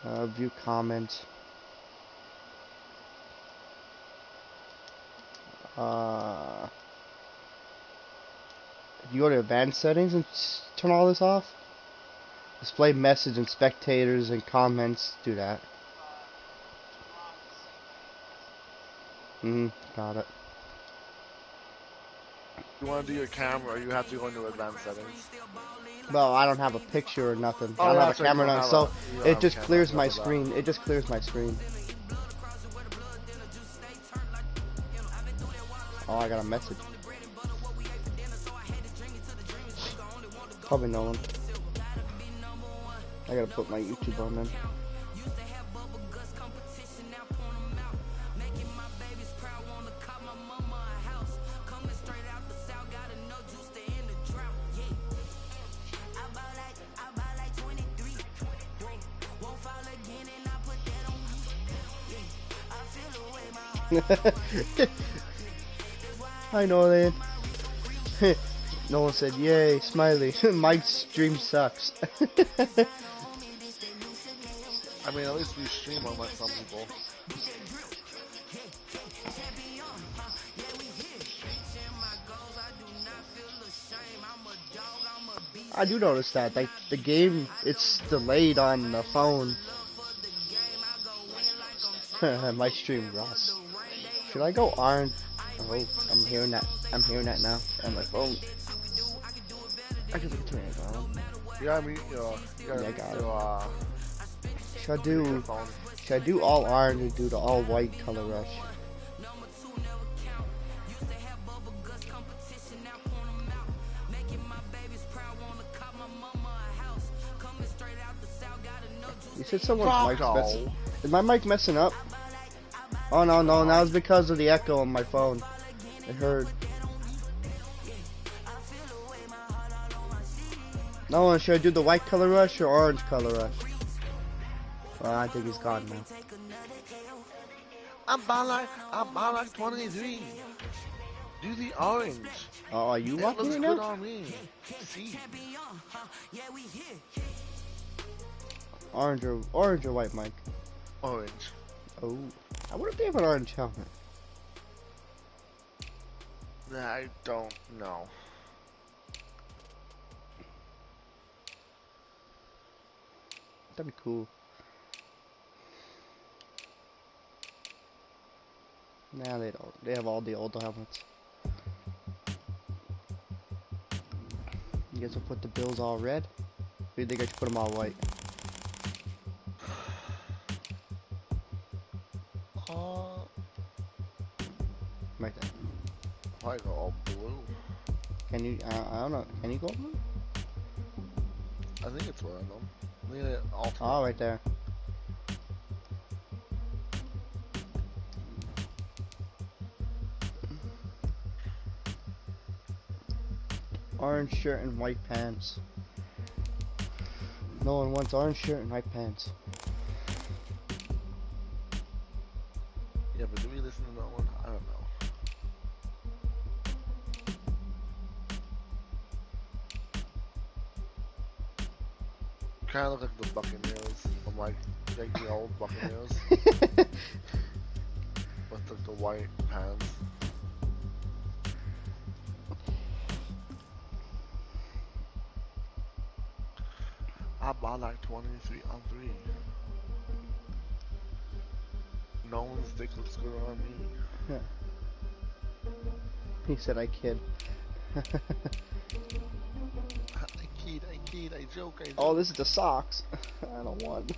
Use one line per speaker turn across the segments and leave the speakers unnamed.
View comments. If you go to advanced settings and turn all this off, display message and spectators and comments, do that. Got it.
You want to do your camera, you have to go into advanced settings.
Well, I don't have a picture or nothing. I
Oh
don't
yeah,
have a
that's right.
camera on, so
You don't
it
have a
just
camera. I
clears
forgot
my
about that.
screen. It just clears my screen. Oh, I got a message. Probably no one. I gotta put my YouTube on then. I know that. No one said, yay, smiley. My stream sucks.
I mean, at least we stream unlike some people.
I do notice that. Like, the game, it's delayed on the phone. My stream rocks. Should I go orange? Oh, I'm hearing that. I'm hearing that now on my phone. I can turn it on.
Yeah, I mean, you gotta
Yeah, I got it. Should I do all orange or do the all white color rush? You said someone's mic's messing. Is my mic messing up? Oh no, no, that was because of the echo on my phone. I heard. No, should I do the white color rush or orange color rush? Well, I think he's gone now.
I'm like 23. Do the orange.
Oh, are you walking
looks
it
good
now?
on me. See.
Orange or white mic?
Orange.
Oh, I wonder if they have an orange helmet.
Nah, I don't know.
That'd be cool. Nah, they don't. They have all the old helmets. You guys will put the Bills all red? Or do you think I should put them all white? Right there.
I go all blue.
Can you, I don't know, can you go blue?
I think it's random. Look at it all.
Oh, right there. Orange shirt and white pants. No one wants orange shirt and white pants.
Yeah, but do we listen to that one? I don't know. Kind of look like the Buccaneers from like the old Buccaneers with the white pants. I bought like 23 on 3. No one's dick looks good on me.
He said I kid.
I kid, I joke.
Oh, this is the socks. I don't want.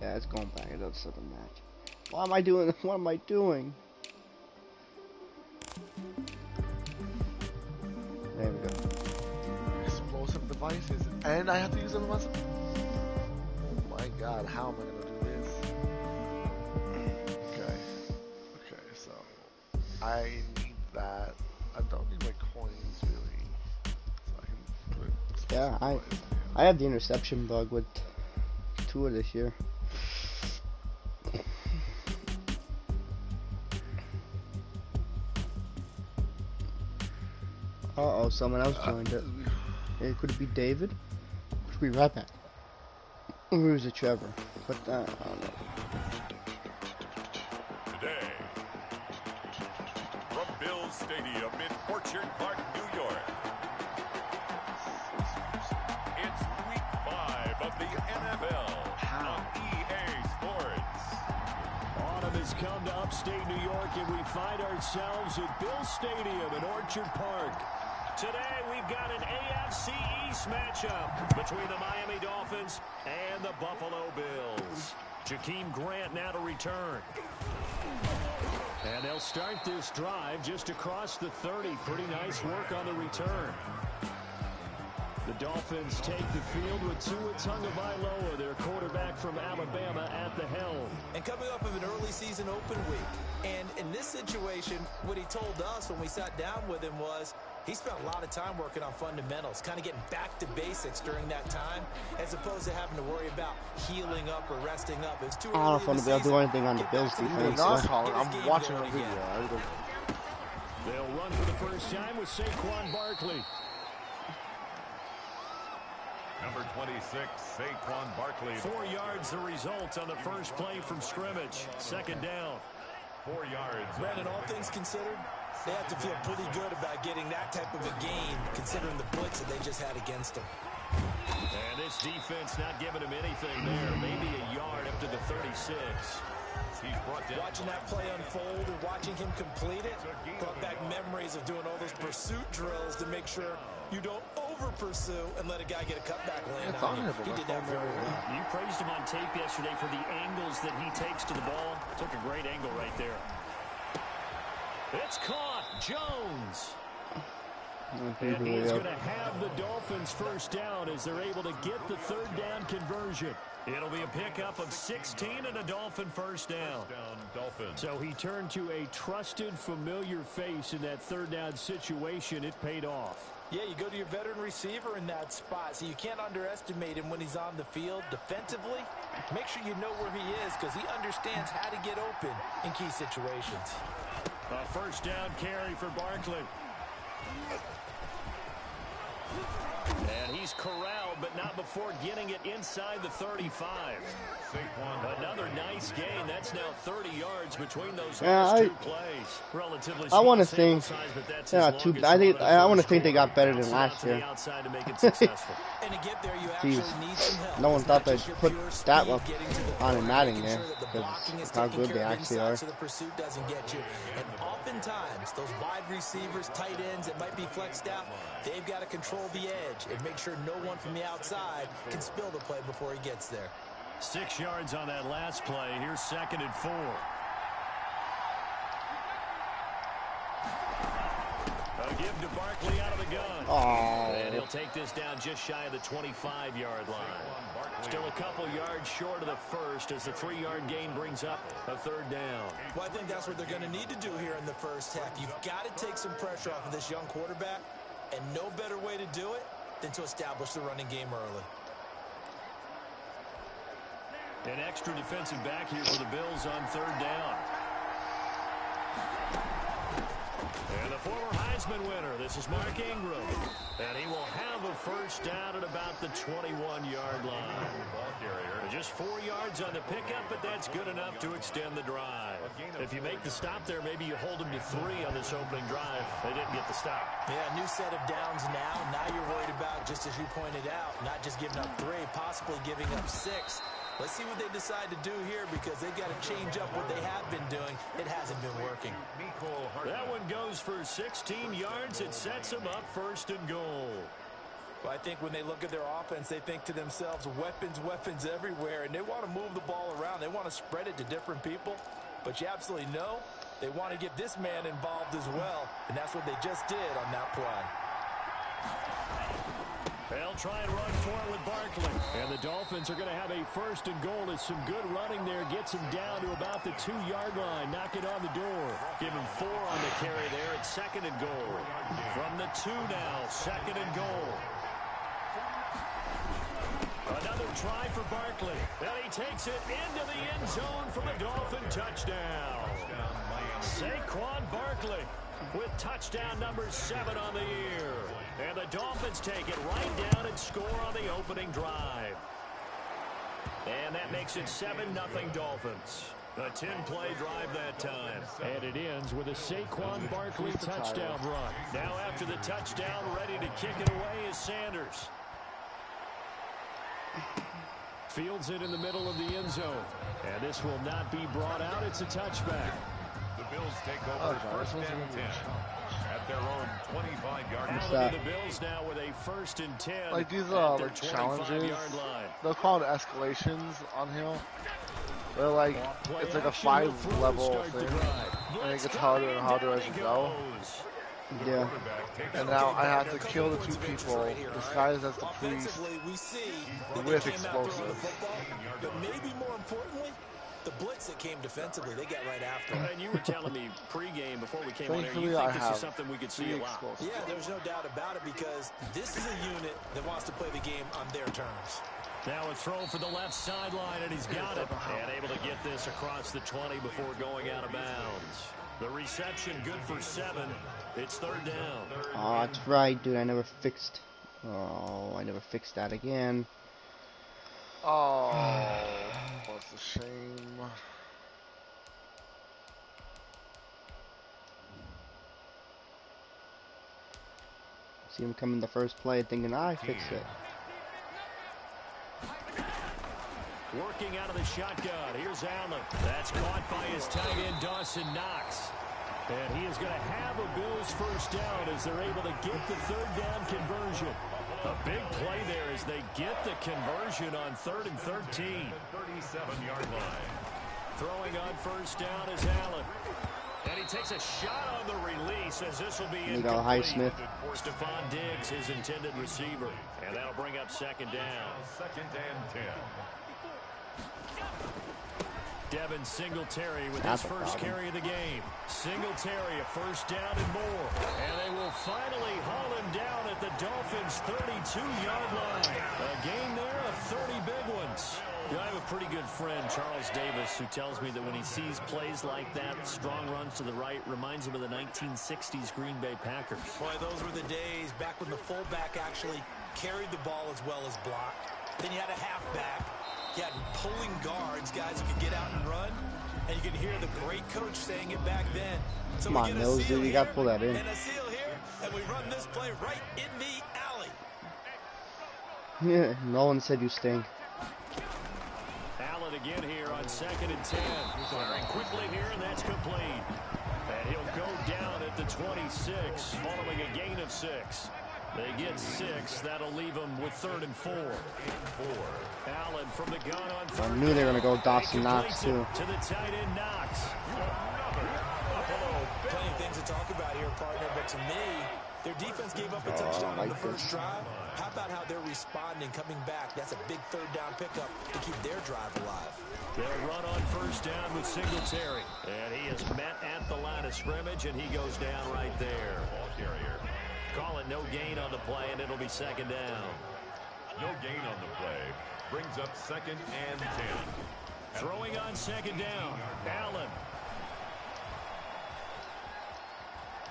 Yeah, it's going back. It doesn't match. What am I doing? What am I doing? There we go.
Explosive devices, and I have to use them once. Oh my god, how am I gonna do this? Okay, so I need that. I don't need my coins really, so I can put explosive
Yeah,
devices.
I have the interception bug with 2 of this year. Uh-oh, someone else joined it. Could it be David? Could be right back. Or is it Trevor? But I don't know.
Today, from Bills Stadium in Orchard Park, New York, it's Week 5 of the NFL on EA Sports.
Autumn has come to upstate New York, and we find ourselves at Bills Stadium in Orchard Park. Today, we've got an AFC East matchup between the Miami Dolphins and the Buffalo Bills. Jakeem Grant now to return. And they'll start this drive just across the 30. Pretty nice work on the return. The Dolphins take the field with Tua Tagovailoa, their quarterback from Alabama, at the helm.
And coming off of an early season open week. And in this situation, what he told us when we sat down with him was he spent a lot of time working on fundamentals, kind of getting back to basics during that time, as opposed to having to worry about healing up or resting up. It was too early.
I don't know if they'll do anything on the Bills defense.
I'm watching a video.
They'll run for the first time with Saquon Barkley.
Number 26, Saquon Barkley.
4 yards the result on the first play from scrimmage. Second down.
4 yards.
Brandon, all things considered, they have to feel pretty good about getting that type of a gain, considering the blitz that they just had against them.
And this defense not giving him anything there. Maybe a yard up to the 36.
He's brought down.
Watching that play unfold and watching him complete it brought back memories of doing all those pursuit drills to make sure you don't over-pursue and let a guy get a cutback land on you. He did that very well.
You praised him on tape yesterday for the angles that he takes to the ball. Took a great angle right there. It's caught. Jones. And he's going to have the Dolphins first down as they're able to get the third down conversion. It'll be a pickup of 16 and a Dolphin first down. So he turned to a trusted, familiar face in that third down situation. It paid off.
Yeah, you go to your veteran receiver in that spot, so you can't underestimate him when he's on the field defensively. Make sure you know where he is because he understands how to get open in key situations.
A first down carry for Barkley. And he's corralled, but not before getting it inside the 35. Another nice gain. That's now 30 yards between those last two plays. Relatively
I want to think,
size, but that's
I want to think they got better than last year.
To make it successful.
And to get there, you actually need some help.
No one thought they'd put that one on in Madden there because how good they actually are.
So the pursuit doesn't get you. And oftentimes, those wide receivers, tight ends that might be flexed out, they've got to control the edge and make sure no one from the outside can spill the play before he gets there.
6 yards on that last play. Here's 2nd and 4. A give to Barkley out of the gun.
Oh.
And he'll take this down just shy of the 25-yard line. Still a couple yards short of the first as the 3-yard gain brings up a third down.
Well, I think that's what they're going to need to do here in the first half. You've got to take some pressure off of this young quarterback, and no better way to do it than to establish the running game early.
An extra defensive back here for the Bills on third down. And the former Heisman winner, this is Mark Ingram. And he will have a first down at about the 21-yard line. Just 4 yards on the pickup, but that's good enough to extend the drive. If you make the stop there, maybe you hold them to 3 on this opening drive. They didn't get the stop.
Yeah, new set of downs now. Now you're worried about, just as you pointed out, not just giving up 3, possibly giving up 6. Let's see what they decide to do here because they've got to change up what they have been doing. It hasn't been working.
That one goes for 16 yards. It sets them up 1st and goal.
Well, I think when they look at their offense, they think to themselves, weapons, weapons everywhere, and they want to move the ball around. They want to spread it to different people, but you absolutely know they want to get this man involved as well, and that's what they just did on that play.
They'll try and run forward with Barkley. And the Dolphins are going to have a 1st and goal. It's some good running there. Gets him down to about the 2-yard line. Knock it on the door. Give him 4 on the carry there. It's 2nd and goal. From the 2 now, 2nd and goal. Another try for Barkley. And he takes it into the end zone for the Dolphin touchdown. Saquon Barkley with touchdown number 7 on the year. And the Dolphins take it right down and score on the opening drive. And that makes it 7-0 Dolphins. A 10-play drive that time. And it ends with a Saquon Barkley touchdown run. Now after the touchdown, ready to kick it away is Sanders. Fields it in the middle of the end zone. And this will not be brought out. It's a touchback.
The Bills take over first and 10 at their own 25-yard line.
Out of the Bills now with a 1st and 10.
Like these like challenges, they'll call it escalations on Hill. They're like, it's like a 5-level thing. And it gets harder and harder as you go.
Yeah.
And now I have to kill the 2 people disguised as the priest with explosives.
But maybe more importantly, the blitz that came defensively, they got right after him.
And you were telling me pregame before we came on here,
Thankfully,
you think
I
this
have
is something we could see a lot.
Yeah, there's no doubt about it because this is a unit that wants to play the game on their terms.
Now a throw for the left sideline, and he's got it. And able to get this across the 20 before going out of bounds. The reception good for 7. It's 3rd down.
Oh, that's right, dude. I never fixed that again.
Oh, what's a shame.
See him coming the first play thinking I fixed it.
Working out of the shotgun. Here's Allen. That's caught by his tight end, Dawson Knox. And he is going to have a Bills first down as they're able to get the 3rd down conversion. A big play there as they get the conversion on 3rd and 13.
37-yard line.
Throwing on first down is Allen. And he takes a shot on the release as this will be incomplete.
Highsmith.
Stephon Diggs, his intended receiver. And that'll bring up 2nd down.
2nd and 10.
Devin Singletary with his first carry of the game. Singletary a first down and more. And they will finally haul him down at the Dolphins' 32-yard line. A gain there of 30 big ones. I have a pretty good friend, Charles Davis, who tells me that when he sees plays like that, strong runs to the right, reminds him of the 1960s Green Bay Packers.
Boy, those were the days back when the fullback actually carried the ball as well as blocked. Then you had a halfback. You had pulling guards, guys who could get out and run. And you could hear the great coach saying it back then. So
Come on, Mills, dude, you got to pull that in.
And a seal here, and we run this play right in the alley.
Yeah, no one said you stink.
Allen again here on 2nd and 10. Firing quickly here, and that's complete. And he'll go down at the 26, following a gain of 6. They get 6. That'll leave them with 3rd and 4. Allen from the gun on 3rd.
I knew they were going to go Dawson Knox, too.
To the tight end, Knox.
Plenty of things to talk about here, partner, but to me, their defense gave up a touchdown on the first drive. How about how they're responding, coming back? That's a big 3rd down pickup to keep their drive alive.
They'll run on first down with Singletary. And he is met at the line of scrimmage, and he goes down right there.
Ball carrier.
Call it no gain on the play, and it'll be 2nd down.
No gain on the play. Brings up 2nd and 10.
Throwing on 2nd down. Allen.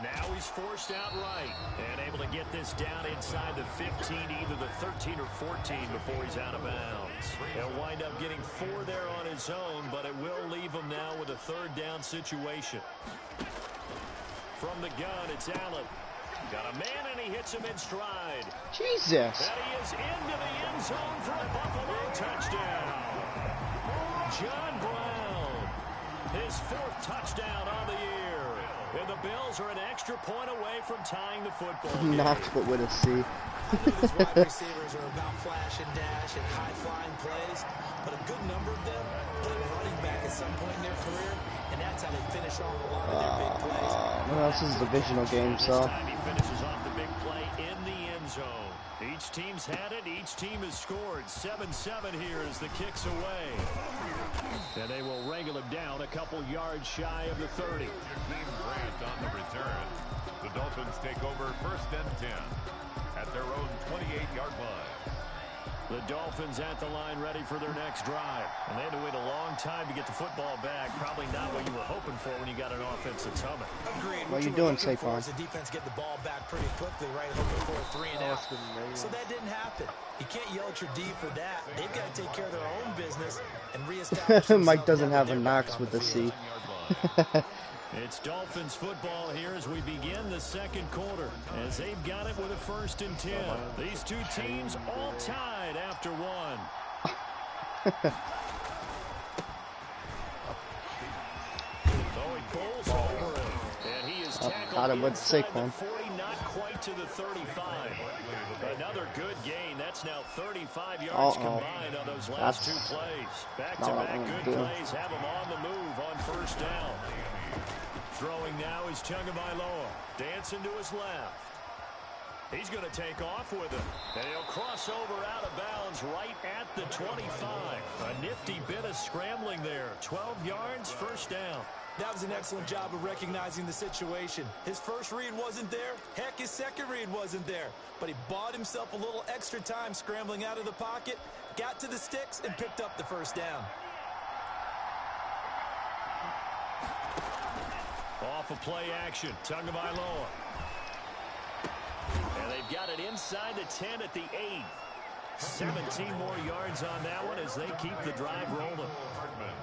Now he's forced out right. And able to get this down inside the 15, either the 13 or 14 before he's out of bounds. He'll wind up getting 4 there on his own, but it will leave him now with a 3rd down situation. From the gun, it's Allen. Got a man, and he hits him in stride.
Jesus.
And he is into the end zone for a Buffalo touchdown. John Brown, his 4th touchdown on the year. And the Bills are an extra point away from tying the football game.
Knox, but with a C.
These wide receivers are about flash and dash and high-flying plays, but a good number of them play running back at some point in their career, and that's how they finish off a lot of their big plays.
Well, this is a divisional game, so.
This time he finishes off the big play in the end zone. Each team's had it. Each team has scored. 7-7 here as the kick's away. And they will wrangle him down a couple yards shy of the 30.
Team Grant on the return. The Dolphins take over 1st and 10 at their own 28-yard line.
The Dolphins at the line ready for their next drive. And they had to wait a long time to get the football back. Probably not what you were hoping for when you got an offense that's humming.
Agreed.
What are you doing, Saquon?
The defense get the ball back pretty quickly, right? Hoping for a 3 and out. So that didn't happen. You can't yell at your D for that. They've got to take care of their own business and reestablish.
Mike doesn't have a Knox with a C.
It's Dolphins football here as we begin the second quarter, as they've got it with a 1st and 10. These two teams all tied after one. So he pulls over it, and he is tackled
got him with
inside
Saquon.
the 40, not quite to the 35. Another good gain. That's now 35 yards combined on those last two plays. Back-to-back good plays have him on the move on 1st down. Throwing now is Tagovailoa. Dancing to his left. He's going to take off with it. And he'll cross over out of bounds right at the 25. A nifty bit of scrambling there. 12 yards, 1st down.
That was an excellent job of recognizing the situation. His first read wasn't there. Heck, his second read wasn't there. But he bought himself a little extra time scrambling out of the pocket, got to the sticks, and picked up the 1st down.
Off of play action, Tagovailoa. And they've got it inside the 10 at the 8. 17 more yards on that one as they keep the drive rolling.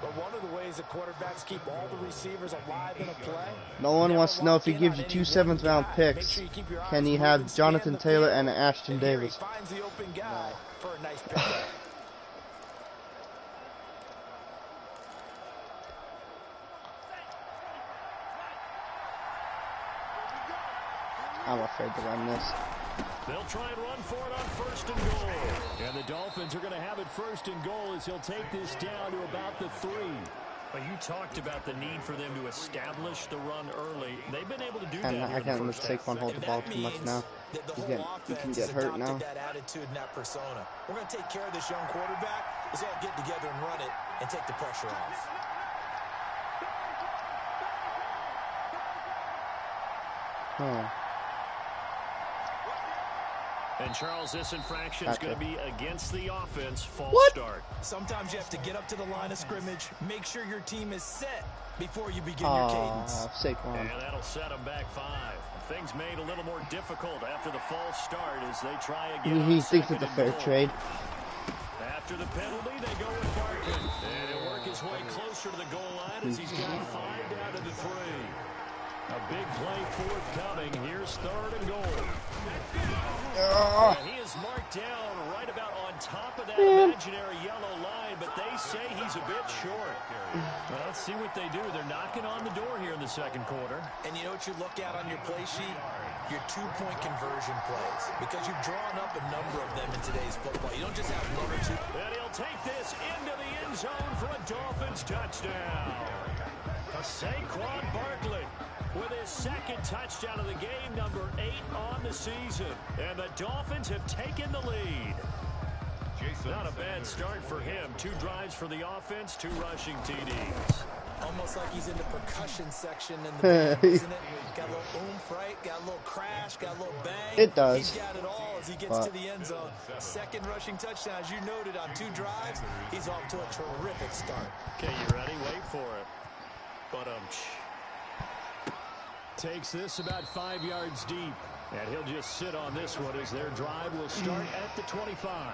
But one of the ways that quarterbacks keep all the receivers alive in a play.
No one wants to know if he gives you 2 7th-round picks, can he have Jonathan Taylor and Ashton Davis?
Finds the open guy for a nice pickup.
I'm afraid to run this.
They'll try and run for it on 1st and goal. And the Dolphins are going to have it 1st and goal as he'll take this down to about the 3. But you talked about the need for them to establish the run early. They've been able to do that.
And I can't let Saquon hold the ball too much now. He can get hurt now.
That attitude and that persona. We're going to take care of this young quarterback. Let's all get together and run it and take the pressure off.
And Charles, this infraction is going to be against the offense. False start.
Sometimes you have to get up to the line of scrimmage, make sure your team is set before you begin your cadence.
Saquon.
And that'll set them back 5. Things made a little more difficult after the false start as they try again.
He thinks it's a fair trade.
After the penalty, they go with Barkley. And he'll work his way closer to the goal line as he's got 5 down to the 3. A big play forthcoming. Here's 3rd and goal. And he is marked down right about on top of that imaginary yellow line, but they say he's a bit short. Well, let's see what they do. They're knocking on the door here in the second quarter.
And you know what you look at on your play sheet? Your 2-point conversion plays. Because you've drawn up a number of them in today's football. You don't just have 1 or 2.
And he'll take this into the end zone for a Dolphins touchdown. Saquon Barkley with his 2nd touchdown of the game, number 8 on the season. And the Dolphins have taken the lead. Not a bad start for him. 2 drives for the offense, 2 rushing TDs.
Almost like he's in the percussion section in the band, isn't it? Got a little oomph, right? Got a little crash, got a little bang.
It does.
He's got it all as he gets to the end zone. 2nd rushing touchdown, as you noted, on 2 drives. He's off to a terrific start.
Okay, you ready? Wait for it. But takes this about 5 yards deep. And he'll just sit on this one as their drive will start at the 25.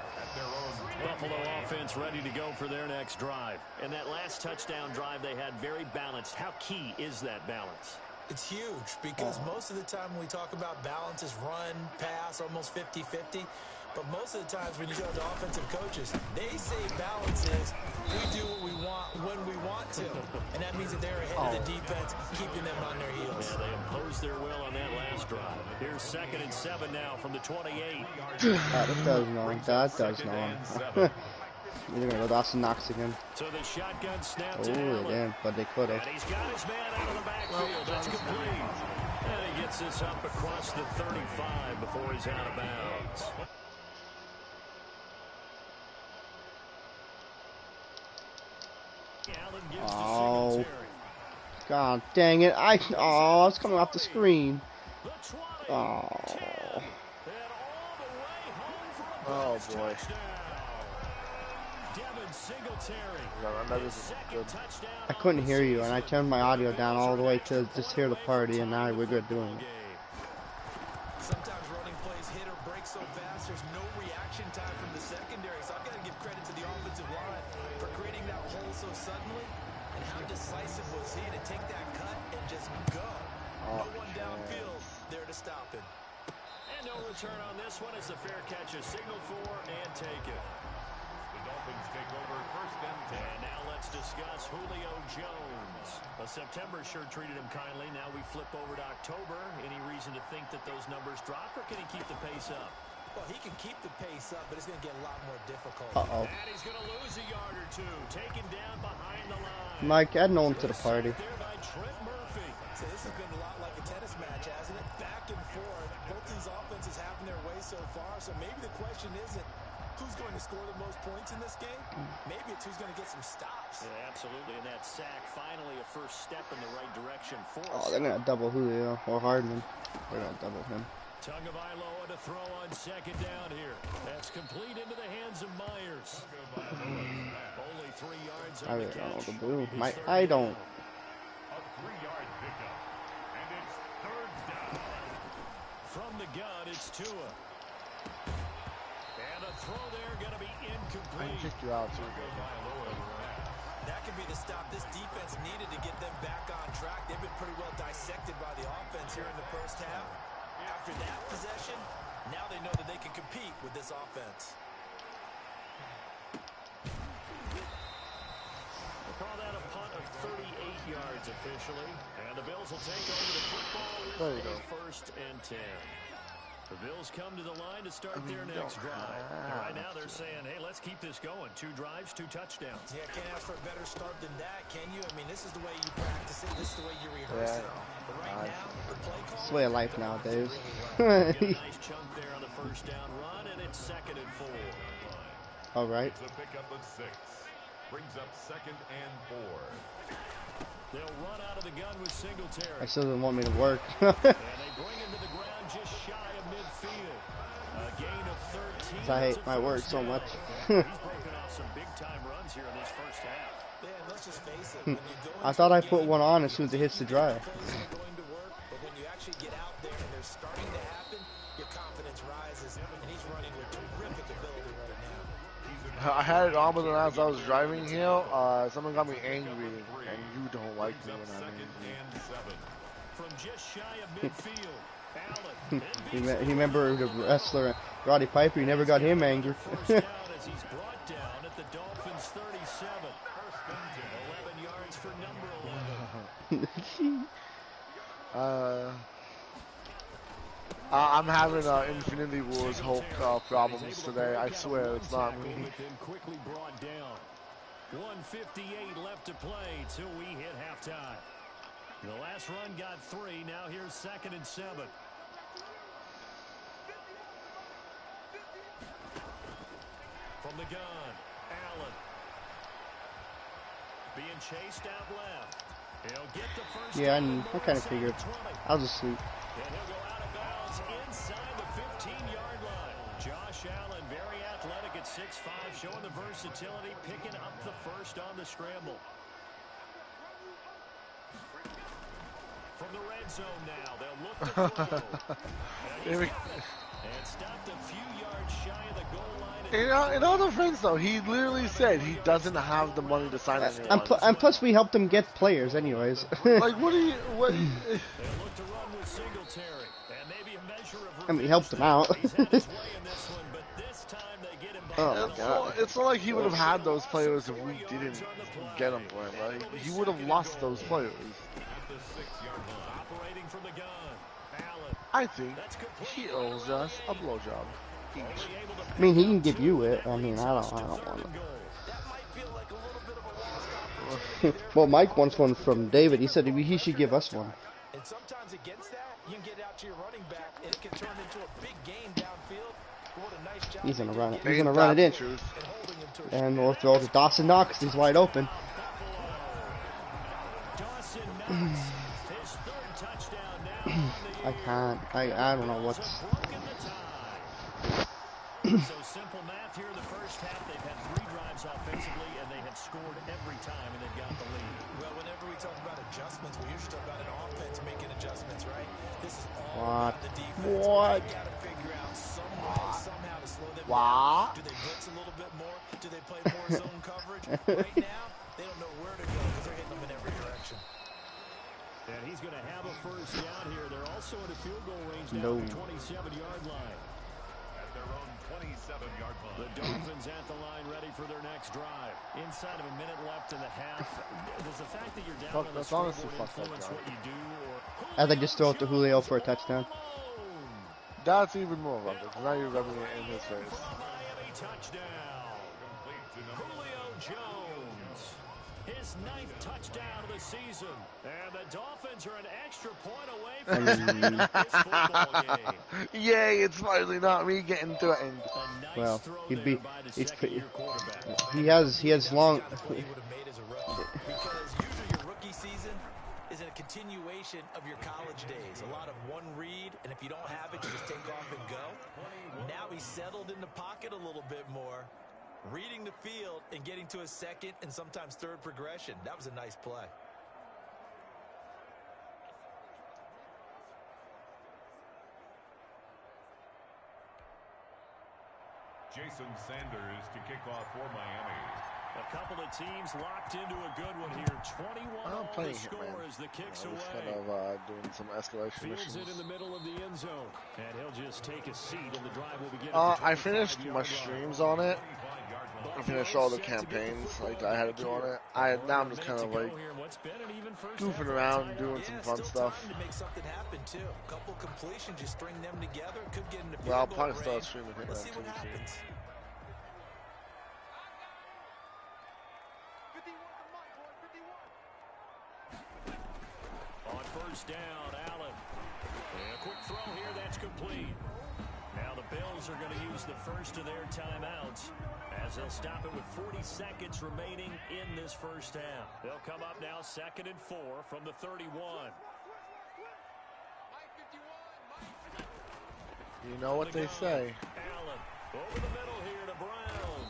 Buffalo offense ready to go for their next drive. And that last touchdown drive they had very balanced. How key is that balance?
It's huge because most of the time when we talk about balance is run, pass, almost 50-50. But most of the times when you go to offensive coaches, they say balance is we do what we want when we want to. And that means that they're ahead of the defense, keeping them on their heels.
Yeah, they imposed their will on that last drive. Here's 2nd and 7 now from the 28.
That does no. That does no. They're going to go Dawson Knox again.
So the shotgun snap
Oh,
to
they
Allen.
didn't, but they could have.
And he's got his man out of the backfield. That's complete. And he gets this up across the 35 before he's out of bounds.
Oh, God dang it. It's coming off the screen. Oh.
Oh, boy. Yeah, that isn't good.
I couldn't hear you, and I turned my audio down all the way to just hear the party, and now we're good doing it.
Sometimes running plays hit or break so fast, there's no reaction time from the secondary. So I've got to give credit to the offensive line for creating that hole so suddenly. And how decisive was he to take that cut and just go? No one downfield there to stop him.
And no return on this one as the fair catch is signaled for and taken.
The Dolphins take over first and 10.
And now let's discuss Julio Jones. A September sure treated him kindly. Now we flip over to October. Any reason to think that those numbers drop, or can he keep the pace up?
Well, he can keep the pace up, but it's going to get a lot more difficult.
Uh-oh.
And he's going to lose a yard or two. Taken down behind the line.
Mike, add no one to the party.
There by Trent Murphy.
So this has been a lot like a tennis match, hasn't it? Back and forth. Both these offenses having their way so far. So maybe the question isn't who's going to score the most points in this game. Maybe it's who's going to get some stops.
Yeah, absolutely. And that sack, finally a first step in the right direction for us.
Oh, they're going to double Julio or Hardman. They're going to double him.
Tagovailoa to throw on second down here. That's complete into the hands of Myers. Only 3 yards
I
on
really
the
don't know what
catch.
to do.
It's third
I don't.
A 3-yard pickup. And it's third down.
From the gun, it's Tua. And a throw there going to be
I can
incomplete.
kick you out too.
That could be the stop this defense needed to get them back on track. They've been pretty well dissected by the offense here in the first half. After that possession, now they know that they can compete with this offense.
We'll call that a punt of 38 yards officially. And the Bills will take over the football
There you
with
go.
first and 10. The Bills come to the line to start their next drive. And right now they're saying, hey, let's keep this going. 2 drives, 2 touchdowns.
Yeah, can't ask for a better start than that, can you? I mean, this is the way you practice it. This is the way you rehearse it. But right now, the play call...
It's the way of life nowadays.
Get a nice chunk there on the first down run, and it's 2nd and 4.
All right.
It's a pickup of 6. Brings up 2nd and 4.
They'll run out of the gun with Singletary.
I still didn't want me to work.
And they bring him to the ground just shy of midfield. A gain of 13.
I hate my work so much.
He's broken off some big-time runs here in this first half.
Yeah, let's just face it. When you go
I thought I put one on as soon as it hits the drive.
plays are going to work, but when you actually get out there and they're starting to happen, your confidence rises, and he's running with terrific ability right now.
I had it on, but then as I was driving here, someone got me angry, and you don't like me when I'm angry.
And 7.
From just shy of midfield, Allen.
He remember the wrestler Roddy Piper. He never got him angry.
First down as he's brought down at the Dolphins' 37. 11 yards for number 11.
I'm having Infinity Wars Hulk problems today. I swear it's not me.
But then quickly brought down. 1:58 left to play till we hit halftime. The last run got 3. Now here's 2nd and 7. From the gun, Allen. Being chased out left. He'll get the first
Yeah,
down
I kind of figured. I was asleep.
and he'll go out of bounds inside the 15-yard line. Josh Allen, very athletic at 6'5", showing the versatility, picking up the first on the scramble. From the red zone now, they'll look to throw. And stopped a few yards shy of the goal line.
In all defense, though, he literally said he doesn't have the money to sign anyone.
And plus, we helped him get players, anyways.
Like, what do you... What?
They'll look to run with Singletary. And maybe a measure of
I mean, we helped him out.
He's had his way in this one, but this time they get him back.
Oh, my God.
It's not like he would have had those players if we didn't get them for him. Like, he would have lost those players.
Operating from the gun. Allen.
I think he owes us a blowjob each.
I mean, he can give you it. I mean, I don't want it.
That might feel like a little bit of a lost opportunity there.
Well, Mike wants one from David. He said he should give us one.
And sometimes against that, you can get out to your running back, and it can turn into a big game downfield. What a nice job
He's gonna
they
run
did
it. He's gonna run it in,
Truth.
and holding him to a
and we'll throw to Dawson Knox. He's wide open.
Dawson Knox. His 3rd touchdown now on the
I can't. I don't know what's.
broken the tie. So simple math here in the first half. They've had 3 drives Dolphins offensively, and they have scored every time, and they've got the lead.
Well, whenever we talk about adjustments, we usually talk about an offense making adjustments, right? This is all about the defense.
What?
You got to figure out some way, somehow to slow them
What?
down. Do they blitz a little bit more? Do they play more zone coverage? Right now, they don't know where to go because they're hitting them in every direction.
And he's going to have a first down here. They're also in a field goal range now
No.
at the 27-yard line.
At their own 27-yard line.
The Dolphins at the line ready for their next drive. Inside of a minute left in the half. Does the fact that you're down on the
That's honestly
scoreboard
fucked up,
influence what you do?
I think just throw it to Julio for a touchdown.
That's even more of it, because now you're rubbing it in his face.
Miami touchdown. Julio Jones. His 9th touchdown of the season. And the Dolphins are an extra point away from this football game.
Yay, it's finally not me getting threatened.
Nice
Well,
throw
he'd
there
be.
by the
He's.
second-year quarterback.
He has long.
That's the kind of play he would have made as a rookie. Because usually your rookie season is a continuation of your college days. A lot of one read, and if you don't have it, you just take off and go. Now he's settled in the pocket a little bit more, reading the field and getting to a second and sometimes third progression. That was a nice play.
Jason Sanders to kick off for Miami.
A couple of teams locked into a good one here. 21 all the score as the kicks away.
Just kind of doing some escalation
Fields
missions.
it in the middle of the end zone. And he'll just take a seat and the drive will begin.
I finished my streams on it. I finished all the campaigns like I had to do on it. Now I'm just kind of like goofing around and doing some fun stuff.
To make something happen too. A couple completions, you string them together, could get into field
Well, I'll
goal
probably start
range.
streaming it
Let's
on
see what
TV.
happens.
On first down, Allen. And a quick throw here, that's complete. Now the Bills are going to use the first of their timeouts as they'll stop it with 40 seconds remaining in this first half. They'll come up now 2nd and 4 from the 31.
You know what they say.
Allen over the middle here to Brown.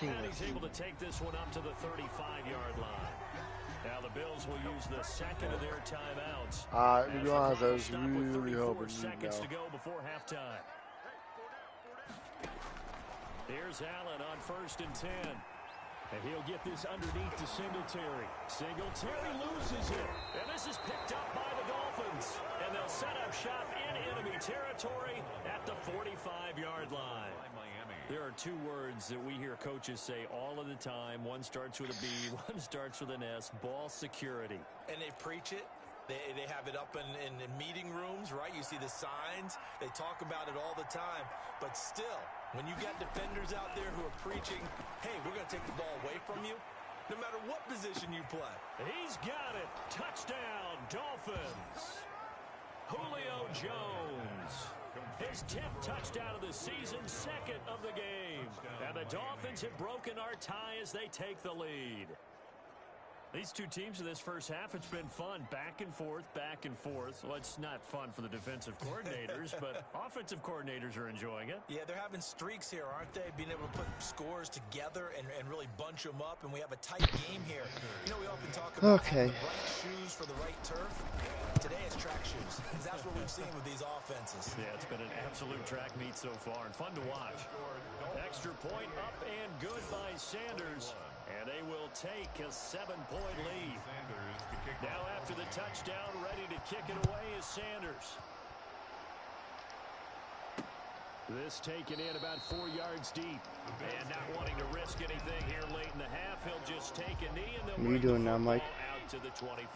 And
Penis.
he's able to take this one up to the 35-yard line. Now the Bills will use the second of their timeouts.
To be honest, I was really hoping you'd
seconds
know.
to go before halftime. Here's Allen on 1st and 10. And he'll get this underneath to Singletary. Singletary loses it. And this is picked up by the Dolphins. And they'll set up shop in enemy territory at the 45-yard line. There are two words that we hear coaches say all of the time. One starts with a B, one starts with an S. Ball security.
And they preach it. They have it up in meeting rooms, right? You see the signs. They talk about it all the time. But still, when you got defenders out there who are preaching, hey, we're going to take the ball away from you, no matter what position you play.
He's got it. Touchdown, Dolphins. Julio Jones. His 10th touchdown of the season, 2nd of the game. And the Dolphins have broken our tie as they take the lead. These two teams in this first half, it's been fun. Back and forth, back and forth. Well, it's not fun for the defensive coordinators, but offensive coordinators are enjoying it.
Yeah, they're having streaks here, aren't they? Being able to put scores together and really bunch them up, and we have a tight game here. You know, we often talk about having the right shoes for the right turf. Today it's track shoes. That's what we've seen with these offenses.
Yeah, it's been an absolute track meet so far, and fun to watch. Extra point up and good by Sanders. And they will take a 7-point lead. Now after the touchdown, ready to kick it away is Sanders. This taken in about 4 yards deep. And not wanting to risk anything here late in the half, he'll just take a knee and they'll
What are you doing now, Mike?
out to the 25.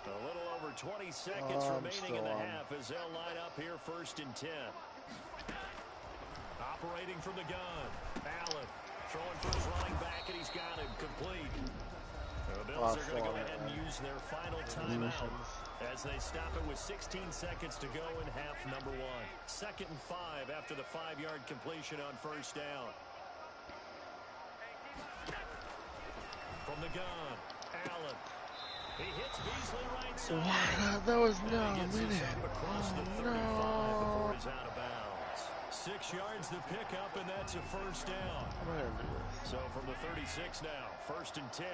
A little over 20 seconds remaining in the half as they'll line up here 1st and 10. Operating from the gun, Allen. Throwing for his running back, and he's got him complete. The Bills are going to go ahead and use their final timeout as they stop it with 16 seconds to go in half number 1. 2nd and 5 after the 5-yard completion on 1st down. From the gun, Allen. He hits Beasley right side.
That was no
He gets this
minute.
up across the 35 before he's out of bounds. 6 yards to pick up, and that's a first down. So from the 36 now, 1st and 10.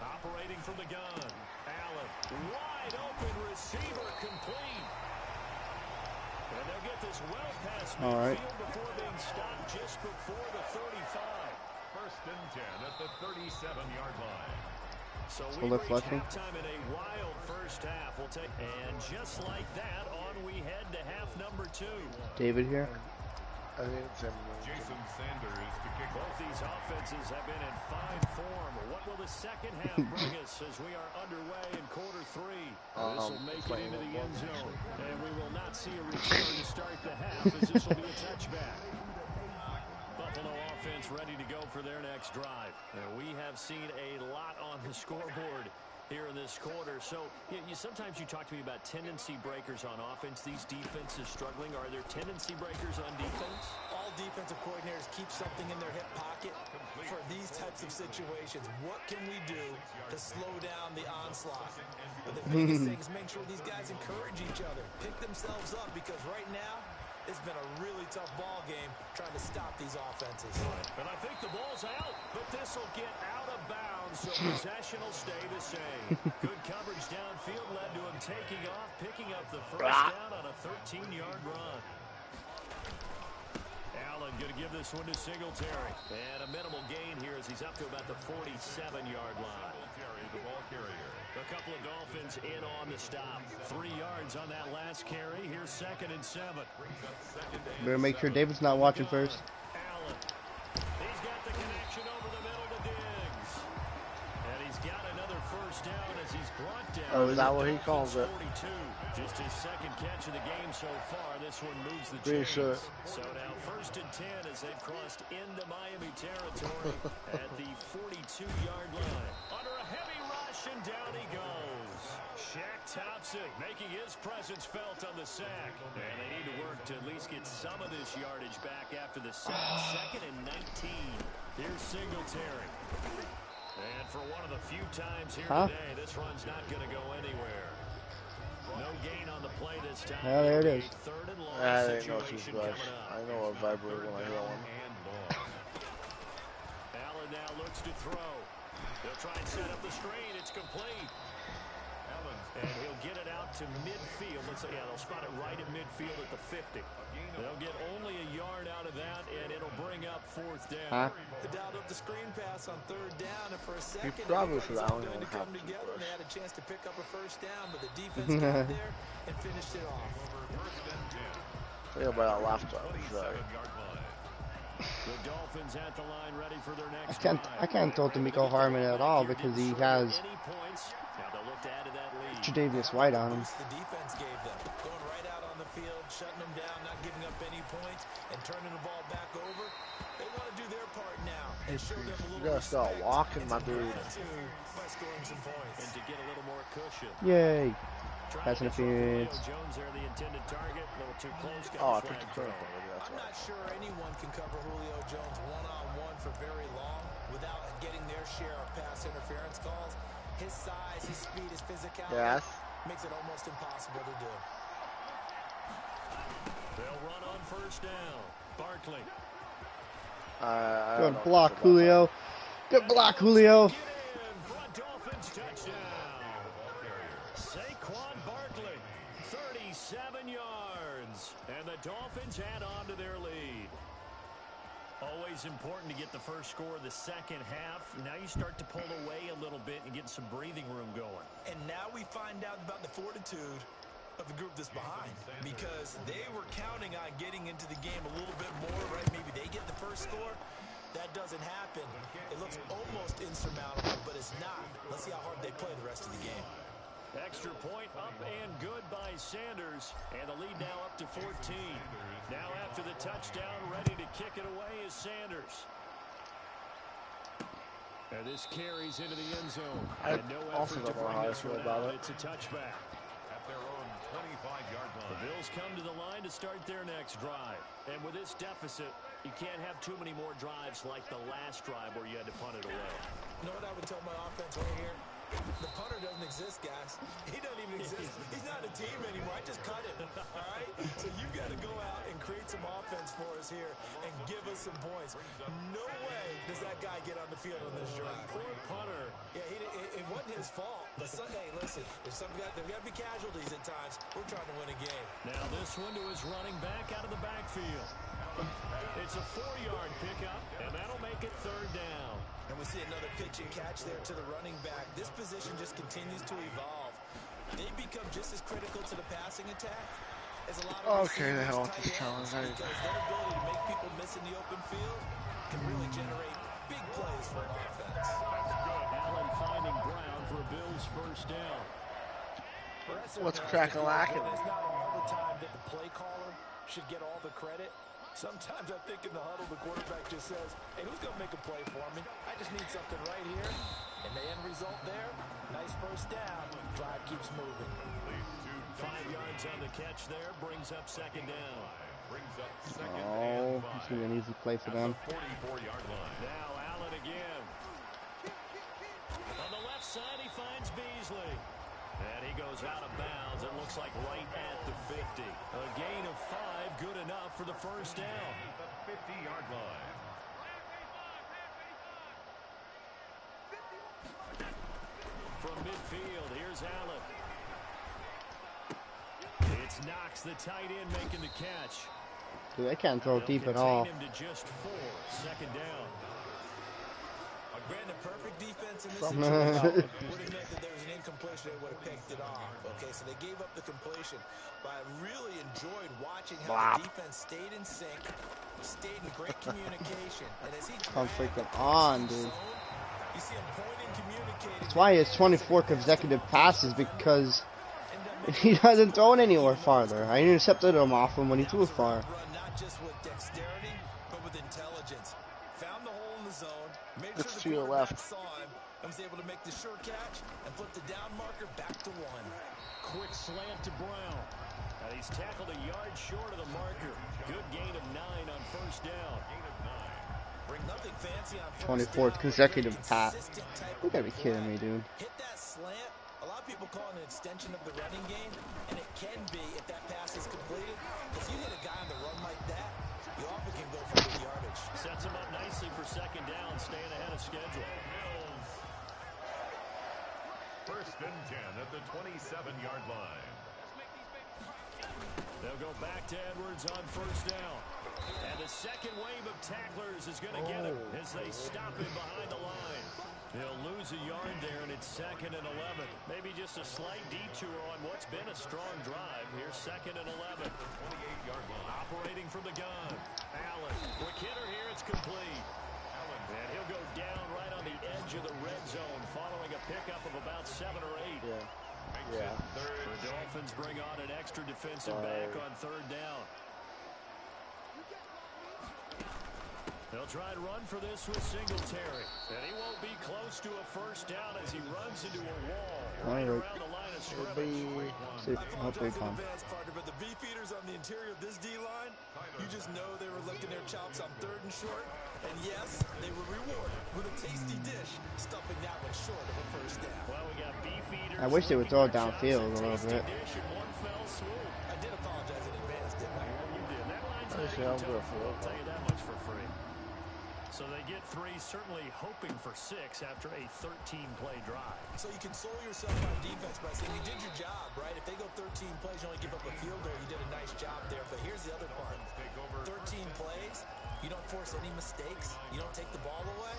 Operating from the gun. Allen, wide open receiver, complete. And they'll get this well past midfield before being stopped just before the 35.
1st and 10 at the 37-yard line.
So we reach halftime in a wild first half. We'll take, and just like that, on we head to half number 2.
David here.
I think it's him.
Jason Sanders to kick
off. Both these offenses have been in fine form. What will the second half bring us as we are underway in quarter 3? This will make it into the end zone, and we will not see a return to start the half, as this will be a touchback. Buffalo offense ready to go for their next drive. And we have seen a lot on the scoreboard here in this quarter. So sometimes you talk to me about tendency breakers on offense. These defenses struggling. Are there tendency breakers on defense?
All defensive coordinators keep something in their hip pocket for these types of situations. What can we do to slow down the onslaught? But the biggest thing is make sure these guys encourage each other, pick themselves up, because right now it's been a really tough ball game trying to stop these offenses.
And I think the ball's out, but this will get out of bounds, so possession will stay the same. Good coverage downfield led to him taking off, picking up the first down on a 13-yard run. Allen going to give this one to Singletary. And a minimal gain here as he's up to about the 47-yard line.
The ball carrier.
A couple of Dolphins in on the stop. 3 yards on that last carry. Here's 2nd and 7.
Better make sure David's not watching first.
Allen. He's got the connection over the middle to Diggs. And he's got another first down as he's brought down.
Oh, is that what he calls it?
42. Just his 2nd catch of the game so far. This one moves the
Pretty
chains.
sure.
So now 1st and 10 as they've crossed into Miami territory at the 42-yard line. Under a heavy rush, and down he goes. Shaq tops it, making his presence felt on the sack. And they need to work to at least get some of this yardage back after the sack. 2nd and 19. Here's Singletary. And for one of the few times here today, this run's not going to go anywhere. No gain on the play this time.
Yeah, there it is.
3rd and long
I didn't know she's
situation
blush.
coming up.
I know a vibrator when I hear one.
Allen now looks to throw. They'll try and set up the screen. It's complete. And he'll get it out to midfield. They'll spot it right at midfield at the 50. They'll get only a yard out of that, and it'll bring up 4th down.
They dialed up the screen pass on 3rd down, and for a second,
You probably should
all
only
going to
have
come
to
together, and
push.
they had a chance to pick up a first down, but the defense got there and finished it off.
Think about that last time.
The Dolphins at the line, ready for their next
I can't throw to Miko Harmon at all because he has
Now they'll look to add to that lead.
Tre'Davious White on him.
The defense gave them, going right out on the field, shutting them down, not giving up any points, and turning the ball back over. They want to do their part now and show them a
You
little
gotta start
respect
walking,
and
my
some
dude.
gratitude by scoring some points.
And to get a little more cushion.
Yay. Pass
Trying to throw
interference.
Julio Jones there, the intended target. A little too close. Got
Oh, I
the
picked the
flag
turn.
thrown.
That's
I'm
right.
not sure anyone can cover Julio Jones one-on-one for very long without getting their share of pass interference calls. His size, his speed, his physicality makes it almost impossible to do.
They'll run on 1st down. Barkley.
Good block, Julio. Good block, Julio.
Get in for a Dolphins touchdown. Saquon Barkley, 37 yards. And the Dolphins add on to their lead. Always important to get the first score of the second half. Now you start to pull away a little bit and get some breathing room going.
And now we find out about the fortitude of the group that's behind, because they were counting on getting into the game a little bit more, right? Maybe they get the first score. That doesn't happen. It looks almost insurmountable, but it's not. Let's see how hard they play the rest of the game.
Extra point up and good by Sanders. And the lead now up to 14. Now after the touchdown, ready to kick it away is Sanders. And this carries into the end zone.
I
And no
also
effort to
don't know
bring
how I
this
feel
one
about
out.
it.
It's a touchback.
At their own 25-yard line.
The Bills come to the line to start their next drive. And with this deficit, you can't have too many more drives like the last drive where you had to punt it away.
You know what I would tell my offense right here? The punter doesn't exist, guys. He doesn't even exist. He's not a team anymore. I just cut him. All right? So you've got to go out and create some offense for us here and give us some points. No way does that guy get on the field on this drive.
Poor punter.
Yeah, it wasn't his fault. But hey, listen, there's got to be casualties at times. We're trying to win a game.
Now this one to his running back out of the backfield. It's a 4-yard pickup, and that'll make it 3rd down.
And we see another pitch and catch there to the running back. This position just continues to evolve. They become just as critical to the passing attack as a lot of
Okay, the hell with this challenge.
because their ability to make people miss in the open field can really generate big plays for an offense.
Allen finding Brown for Bill's 1st down.
What's crack-a-lackin'?
It's not all the time that the play caller should get all the credit. Sometimes I think in the huddle, the quarterback just says, hey, who's going to make a play for me? I just need something right here. And the end result there, nice 1st down. Drive keeps moving.
5 yards on the catch there, brings up 2nd down.
Oh, it's going to be an easy play for them.
44-yard line.
Now Allen again. On the left side, he finds Beasley. And he goes out of bounds. It looks like right at the 50. A gain of 5, good enough for the 1st down.
The 50-yard line.
From midfield, here's Allen. It's Knox, the tight end, making the catch.
Dude, they can't throw
They'll
deep at all.
contain him to just 4. 2nd down.
Granted, perfect defense in this situation would have meant that there was an incompletion. They would have picked it off. Okay, so they gave up the completion. But I really enjoyed watching how the defense stayed in sync, stayed in great communication. And as he
Come freaking on, dude.
you see him pointing, communicating.
That's why he has 24 consecutive passes, because he doesn't throw it anywhere farther. I intercepted him off him when he threw it far.
Run not just with dexterity, but with intelligence. Found the hole in the zone, made
It's
sure
to
the
your
quarterback
left.
saw him, and was able to make the sure catch and flip the down marker back to 1.
Quick slant to Brown. And he's tackled a yard short of the marker. Good gain of 9 on 1st down.
Bring nothing fancy on 1st
24th
down.
consecutive pass.
Consistent type
You
of
gotta be kidding me, dude.
Hit that slant. A lot of people call it an extension of the running game, and it can be if that pass is completed. Because you hit a guy on the run like that, you often can go for big yardage.
Sets him up nicely for 2nd down, staying ahead of schedule.
1st and 10 at the 27-yard line.
They'll go back to Edwards on 1st down. And the second wave of tacklers is going to get him as they stop him behind the line. They'll lose a yard there, and it's 2nd and 11. Maybe just a slight detour on what's been a strong drive. Here's 2nd and 11.
28-yard line.
Operating from the gun. Allen. Quick hitter here. It's complete. And he'll go down right on the edge of the red zone following a pickup of about 7 or 8.
Yeah.
The Dolphins bring on an extra defensive back on 3rd down. They'll try and run for this with Singletary. And he won't be close to a 1st down as he runs into a wall right around the line of scrimmage.
See, hopefully come.
But the beefeaters on the interior of this D-line, you just know they were licking their chops on 3rd and short. And yes, they were rewarded with a tasty dish, stuffing that one short of a 1st down.
Well, we got beefeaters.
I wish they would throw it downfield a little bit.
I did apologize in advance, didn't I?
You did. That line's
I
not
see,
even
I'm good
tough.
for it.
I'll tell you that much for free. So they get 3, certainly hoping for 6 after a 13-play drive.
So you console yourself on defense by saying you did your job, right? If they go 13 plays, you only give up a field goal, you did a nice job there. But here's the other part. 13 plays, you don't force any mistakes, you don't take the ball away.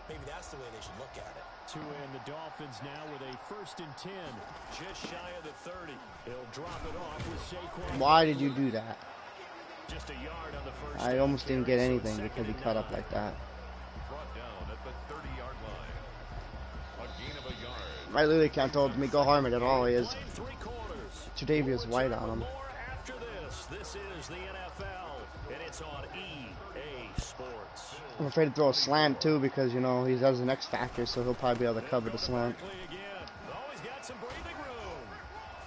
Maybe that's the way they should look at it.
To end the Dolphins now with a 1st and 10, just shy of the 30. He'll drop it off with Saquon.
Why did you do that?
Just a yard on the 1st.
I almost didn't get anything because he cut up like that.
Brought down at the 30-yard line. A gain of a yard.
I literally can't tell me go harm it at all. He is
Played 3 quarters.
Tre'Davious White on him.
More after this. This is the NFL, and it's on EA Sports.
I'm afraid to throw a slant too because, you know, he has an X factor, so he'll probably be able to cover the slant.
Again. Always got some breathing room.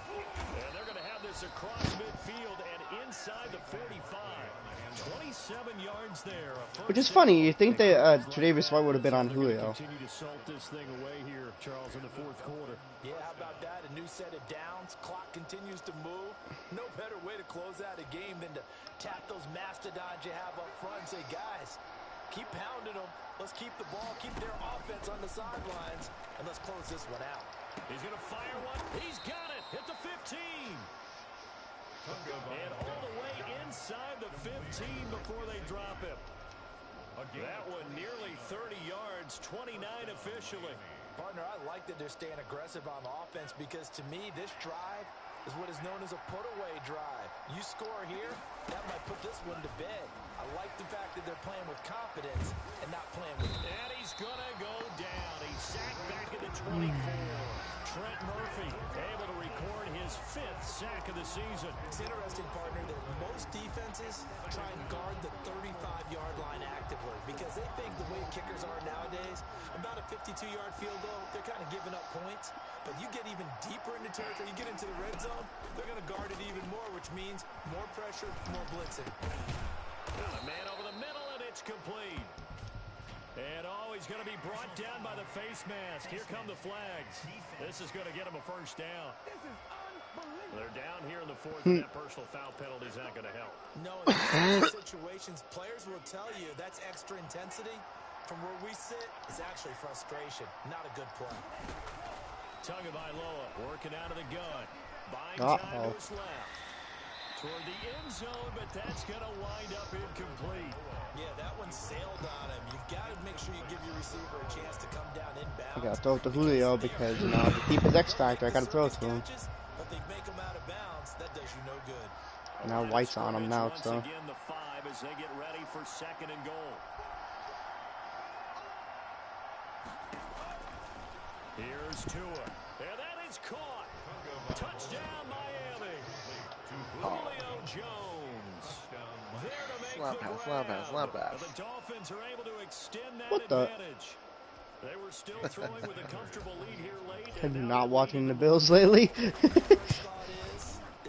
And they're going to have this across midfield and inside inside the 45. 27 yards there.
Which is funny. You think that Tre'Davious White would have been on Julio.
Continue to salt this thing away here, Charles, in the fourth quarter.
Yeah, how about that? A new set of downs. Clock continues to move. No better way to close out a game than to tap those mastodons you have up front and say, guys, keep pounding them. Let's keep the ball, keep their offense on the sidelines, and let's close this one out.
He's going to fire one. He's got it. Hit the 15. And all the way inside the 15 before they drop him. That one nearly 30 yards, 29 officially.
Partner, I like that they're staying aggressive on offense because to me, this drive is what is known as a put-away drive. You score here, that might put this one to bed. I like the fact that they're playing with confidence and not playing with...
And he's going to go down. He's sacked back at the 24. Trent Murphy able to record his 5th sack of the season.
It's interesting, partner, that most defenses try and guard the 35-yard line actively because they think the way kickers are nowadays, about a 52-yard field goal, they're kind of giving up points. But you get even deeper into territory, you get into the red zone, they're going to guard it even more, which means more pressure, more blitzing.
Got a man over the middle, and it's complete. And he's going to be brought down by the face mask. Here come the flags. This is going to get him a first down. They're down here in the fourth, and that personal foul penalty is not going to help.
No, in these situations, players will tell you that's extra intensity. From where we sit, it's actually frustration. Not a good play.
Tagovailoa working out of the gun. Buying time to his left. Toward the end zone, but that's going to wind up incomplete.
Yeah, that one sailed on him. You've got to make sure you give your receiver a chance to come down inbound.
I got to throw it to Julio because, you know, to keep his X factor, I got to throw it to him.
But they make him out of bounds. That does you no good.
Now White's on him now, so.
Again, the 5 as they get ready for 2nd and goal. Here's Tua. And that is caught. Touchdown, Miami. Julio Jones. There to make
Slap pass.
The Dolphins are able to extend that
What the?
advantage. They were still throwing with a comfortable lead here late.
Have you not watching the Bills lately?
Is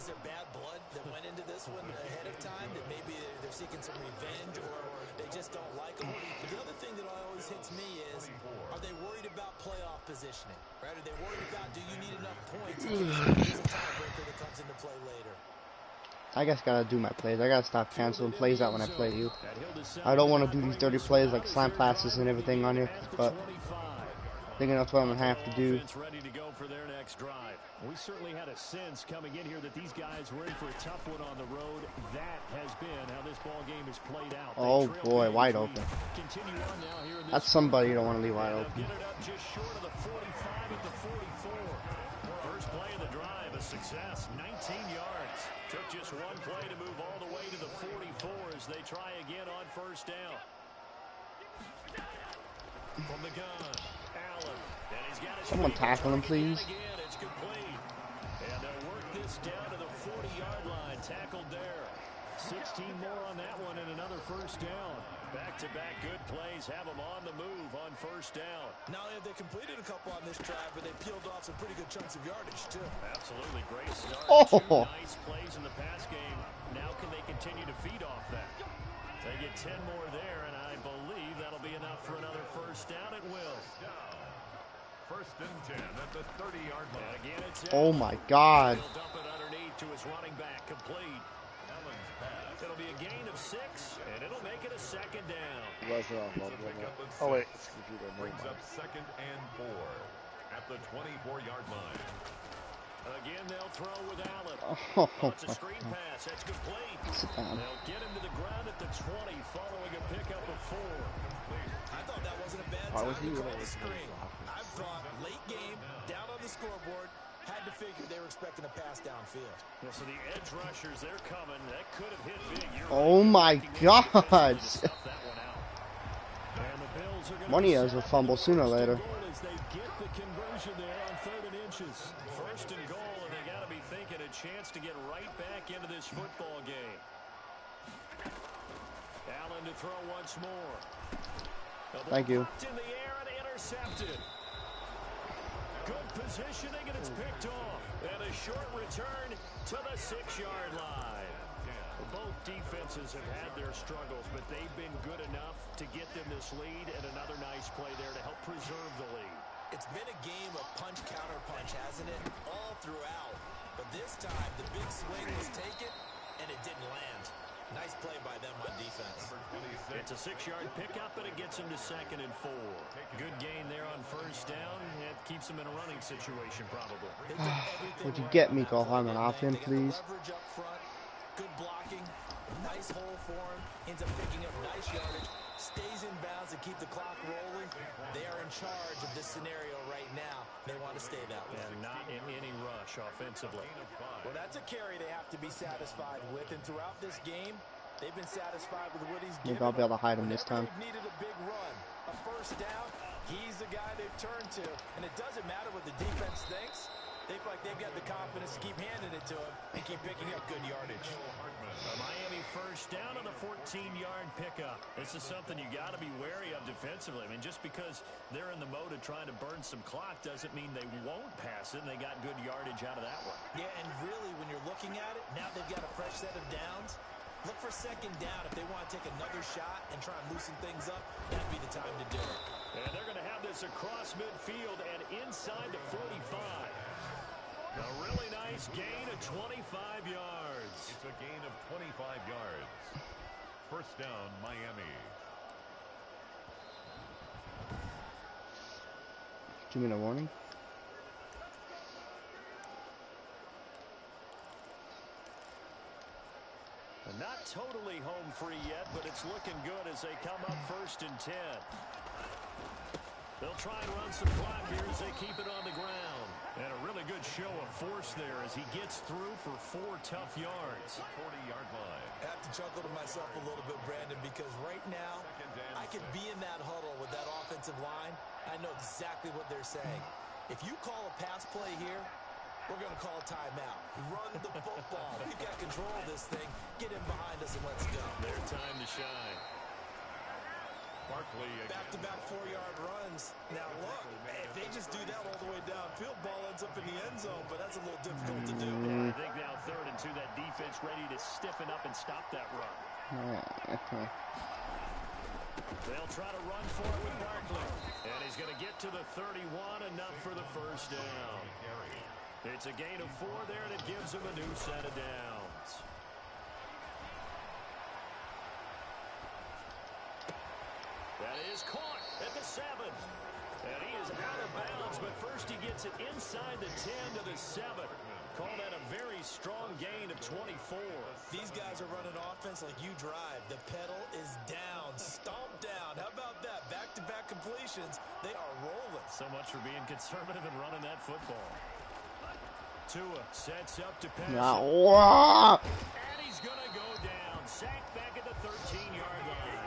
there bad blood that went into this one ahead of time? That maybe they're seeking some revenge or they just don't like them? But the other thing that always hits me is, are they worried about playoff positioning? Right? Are they worried about, do you need enough points in case there's a tiebreaker that comes into play later?
I guess gotta do my plays. I gotta stop canceling plays out when I play you. I don't want to do these dirty plays like slam passes and everything on you, but I think that's what I'm gonna have to do.
Ready to go for their next drive. We certainly had a sense coming in here that these guys were in for a tough one on the road. That has been how this ball game is played out.
Oh boy, wide open. That's somebody you don't want to leave wide open.
Get it up just short of the 45 at the 44. First play of the drive, a success, 19 yards. Took just one play to move all the way to the 44 as they try again on first down. From the gun, Allen. And he's got his
Someone tackle him, please.
again, it's complete. And they'll work this down to the 40-yard line. Tackled there. 16 more on that one and another first down. Back-to-back good plays have them on the move on first down.
Not only have they completed a couple on this drive, but they peeled off some pretty good chunks of yardage, too.
Absolutely great start.
Oh.
2 nice plays in the pass game. Now can they continue to feed off that? They get 10 more there, and I believe that'll be enough for another first down. It will.
First and 10 at the 30-yard line.
And again, it's
Oh my God.
He'll dump it underneath to his running back, complete. It'll be a gain of 6, and it'll make it a second down.
Oh, wait.
Brings up 2nd and 4 at the 24-yard line.
Again, they'll throw with Allen.
Oh,
It's a screen pass. That's complete.
sit down.
They'll get him to the ground at the 20, following a pickup of 4.
I thought that wasn't a bad time to call the screen. I thought late game, down on the scoreboard, had to figure they were expecting a pass downfield.
Well, so the edge rushers, they're coming. That could have hit big.
Oh my God. Money
Money
has a fumble sooner or later.
As they get the conversion there on 3rd and inches. First and goal, and they got to be thinking a chance to get right back into this football game. Allen to throw once more.
Thank you.
In the air and intercepted. Good positioning, and it's picked off. And a short return to the 6-yard line. Both defenses have had their struggles, but they've been good enough to get them this lead, and another nice play there to help preserve the lead.
It's been a game of punch-counter-punch, hasn't it? All throughout. But this time, the big swing was taken, and it didn't land. Nice play by them on defense.
It's a 6-yard pickup, and it gets him to 2nd and 4. Good gain there on first down. It keeps him in a running situation, probably.
Would you get Miko Harmon off him, please?
Leverage up front, good blocking, nice hole for him. Ends up picking up nice yardage. Stays in bounds and keep the clock rolling. They are in charge of this scenario right now. They want to stay that way.
And not in any rush offensively.
Well, that's a carry they have to be satisfied with. And throughout this game, they've been satisfied with what he's given.
Maybe I'll be able to hide him this time.
They've needed a big run, a first down. He's the guy they've turned to. And it doesn't matter what the defense thinks. They feel like they've got the confidence to keep handing it to him and keep picking up good yardage.
A Miami first down on the 14-yard pickup. This is something you got to be wary of defensively. I mean, just because they're in the mode of trying to burn some clock doesn't mean they won't pass it, and they got good yardage out of that one.
Yeah, and really, when you're looking at it, now they've got a fresh set of downs. Look for 2nd down. If they want to take another shot and try and loosen things up, that'd be the time to do it.
And they're going to have this across midfield and inside the 45. A really nice gain of 25 yards.
It's a gain of 25 yards. First down, Miami.
Do you mean a warning?
Not totally home free yet, but it's looking good as they come up 1st and 10. They'll try and run some clock here as they keep it on the ground. And a really good show of force there as he gets through for 4 tough yards.
40-yard line.
I have to chuckle to myself a little bit, Brandon, because right now I could be in that huddle with that offensive line. I know exactly what they're saying. If you call a pass play here, we're going to call a timeout. Run the football. We've got control of this thing. Get in behind us and let's go.
Their time to shine.
Barkley again.
Back-to-back 4-yard runs. Now look, if they just do that all the way downfield, ball ends up in the end zone, but that's a little difficult to do.
Yeah, I think now 3rd and 2, that defense ready to stiffen up and stop that run. They'll try to run for it with Barkley. And he's going to get to the 31, enough for the first down. It's a gain of 4 there, and it gives him a new set of downs. That is caught at the 7. And he is out of bounds, but first he gets it inside the 10 to the 7. Call that a very strong gain of 24.
These guys are running offense like you drive. The pedal is down, stomp down. How about that? Back-to-back completions. They are rolling.
So much for being conservative and running that football. Tua sets up to pass.
Wow.
And he's going to go down. Sacked back at the 13-yard line.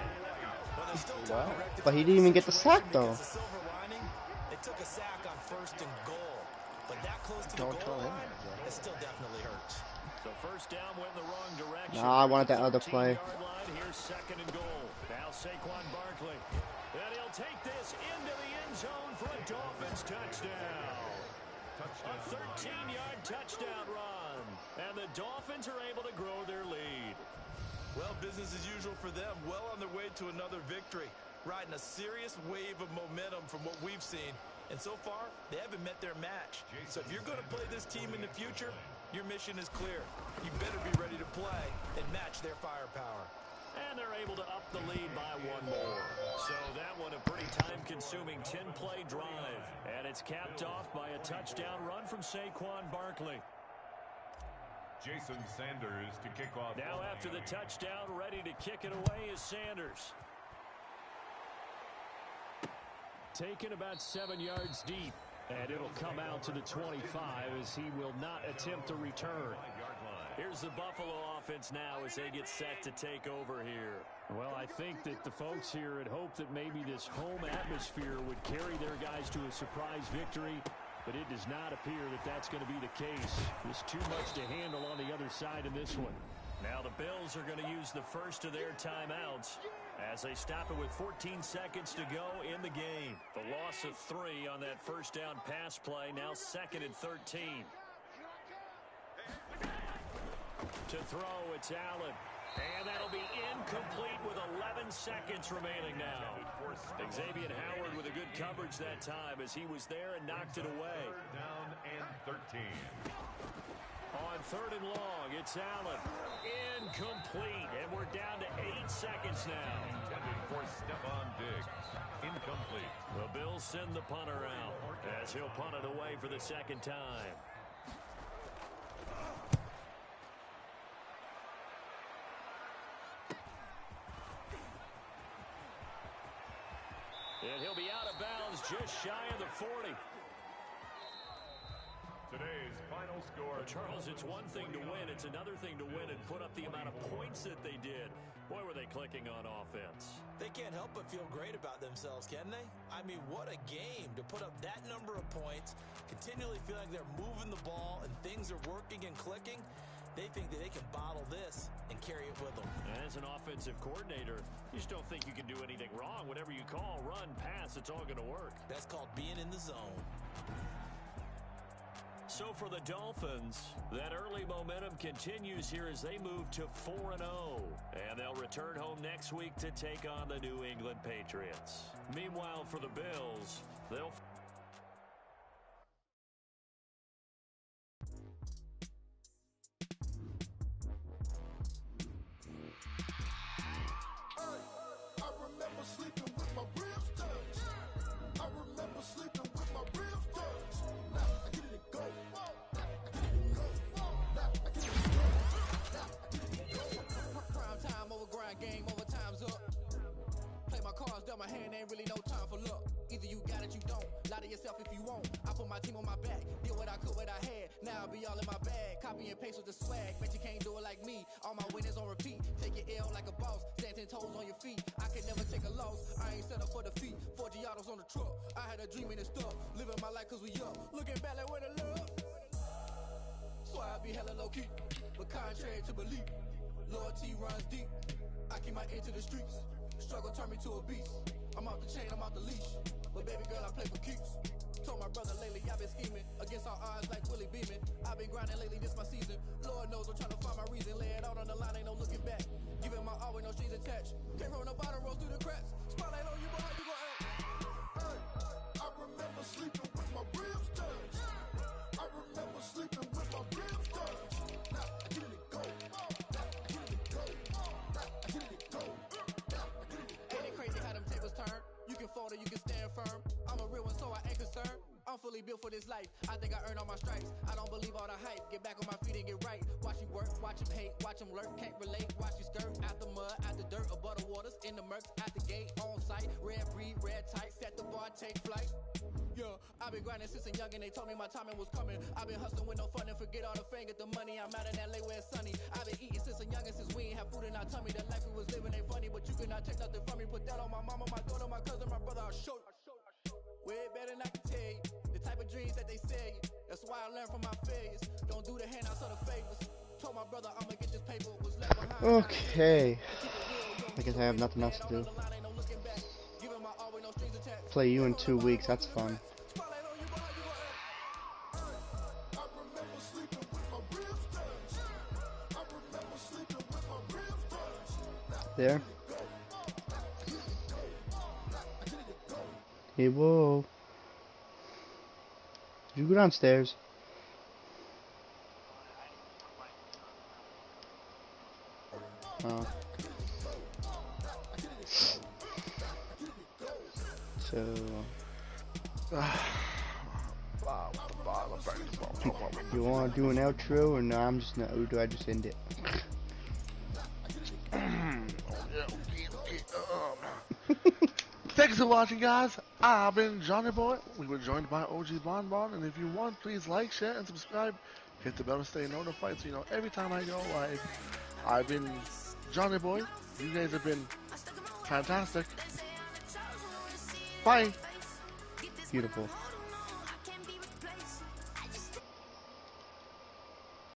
Wow. But he didn't even get the sack, though.
The silver lining, they took a sack on 1st and goal. But that close to the goal line, it still definitely hurts.
So first down went in the wrong direction.
Nah, I wanted that other play.
Line. Here's 2nd and goal. Now Saquon Barkley. And he'll take this into the end zone for a Dolphins touchdown. A 13-yard touchdown run. And the Dolphins are able to grow their lead.
Well, business as usual for them. Well on their way to another victory. Riding a serious wave of momentum from what we've seen. And so far, they haven't met their match. So if you're going to play this team in the future, your mission is clear. You better be ready to play and match their firepower.
And they're able to up the lead by 1 more. So that one a pretty time-consuming 10-play drive. And it's capped off by a touchdown run from Saquon Barkley.
Jason Sanders to kick off.
Now after the touchdown, ready to kick it away is Sanders. Taken about 7 yards deep. And it'll come out to the 25 as he will not attempt a return. Here's the Buffalo offense now as they get set to take over here. Well, I think that the folks here had hoped that maybe this home atmosphere would carry their guys to a surprise victory, but it does not appear that that's going to be the case. There's too much to handle on the other side in this one. Now the Bills are going to use the first of their timeouts as they stop it with 14 seconds to go in the game. The loss of 3 on that first down pass play, now 2nd and 13. To throw, it's Allen. And that'll be incomplete with 11 seconds remaining now. Xavier Howard with a good coverage that time as he was there and knocked it away.
Down and 13.
On 3rd and long, it's Allen. Incomplete. And we're down to 8 seconds now.
Intended for Stephon Diggs. Incomplete.
The Bills send the punter out as he'll punt it away for the second time. And he'll be out of bounds just shy of the 40.
Today's final score.
Charles, it's one thing to win. It's another thing to win and put up the amount of points that they did. Boy, were they clicking on offense.
They can't help but feel great about themselves, can they? I mean, what a game to put up that number of points, continually feel like they're moving the ball and things are working and clicking. They think that they can bottle this and carry it with them.
As an offensive coordinator, you just don't think you can do anything wrong. Whatever you call, run, pass, it's all going to work.
That's called being in the zone.
So for the Dolphins, that early momentum continues here as they move to 4-0. And they'll return home next week to take on the New England Patriots. Meanwhile, for the Bills, they'll...
My hand ain't really no time for luck. Either you got it, you don't. Lie to yourself if you won't. I put my team on my back. Did what I could, what I had. Now I'll be all in my bag. Copy and paste with the swag. Bet you can't do it like me. All my winners on repeat. Take your L like a boss. Stand 10 toes on your feet. I can never take a loss. I ain't set up for defeat. 4 Giottos on the truck. I had a dream and it's stuck. Living my life cause we up. Looking back like where the love. So I be hella low key. But contrary to belief, loyalty runs deep. I keep my ear to the streets. Struggle turned me to a beast. I'm off the chain, I'm off the leash. But baby girl, I play for keeps. Told my brother lately, I've been scheming against all odds like Willie Beeman. I've been grinding lately, this my season. Lord knows I'm trying to find my reason. Lay it out on the line, ain't no looking back. Giving my all with no strings attached. Came from the bottom, rose through the cracks. Spotlight on you, but how you gon' act? Hey, I remember sleeping with my ribs touched. I remember sleeping with my ribs touched. Now I get it go. Now I get it go. Now I get it go. Ain't it crazy how them tables turn? You can fold or you can stand firm. I'm a real one, so I ain't concerned. I'm fully built for this life. I think I earned all my stripes. I don't believe all the hype. Get back on my feet and get right. Watch you work, watch him hate, watch him lurk. Can't relate, watch you skirt. Out the mud, out the dirt, above the waters, in the murks, out the gate, on site. Red breed, red tight, set the bar, take flight. Yeah, I've been grinding since a young and they told me my timing was coming. I've been hustling with no fun and forget all the fame, get the money. I'm out in LA where it's sunny. I've been eating since a young and since we ain't have food in our tummy. The life we was living ain't funny, but you cannot take nothing from me. Put that on my mama, my daughter, my cousin, my brother, I'll show you. Way better than I can tell you. The type of dreams that they sell you. That's why I learned from my failures. Don't do the handouts or the favors. Told my brother I'ma get this paper. Was left behind.
Okay. I guess I have nothing else to do. Play you in 2 weeks. That's fun. There. Hey, whoa. Did you go downstairs? Oh. So. You want to do an outro or no? I'm just not. Or do I just end it?
Thanks for watching, guys. I've been Johnny Boy. We were joined by OG Bonbon, and if you want, please like, share, and subscribe. Hit the bell to stay notified so you know every time I go live. I've been Johnny Boy. You guys have been fantastic. Bye.
Beautiful.